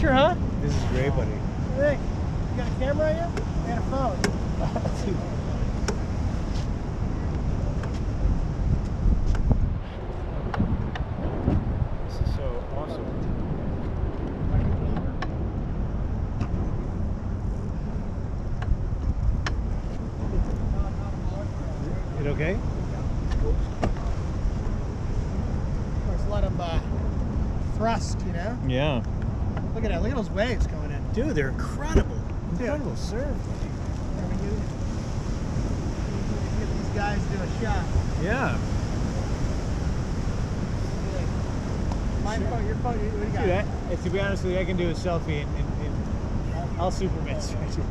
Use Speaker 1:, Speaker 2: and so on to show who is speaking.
Speaker 1: picture, huh?
Speaker 2: This is great, buddy.
Speaker 1: What do you think? You got a camera on you? And a phone.
Speaker 2: This is so awesome. It okay?
Speaker 1: There's a lot of thrust, you know?
Speaker 2: Yeah.
Speaker 1: Look at that. Look at those waves coming in.
Speaker 2: Dude, they're incredible.
Speaker 1: Dude.
Speaker 2: Incredible surf.
Speaker 1: Here, we get these guys to do a shot.
Speaker 2: Yeah.
Speaker 1: My phone, your phone, what do you got?
Speaker 2: Dude, to be honest with you, I can do a selfie and I'll Superman stretch it.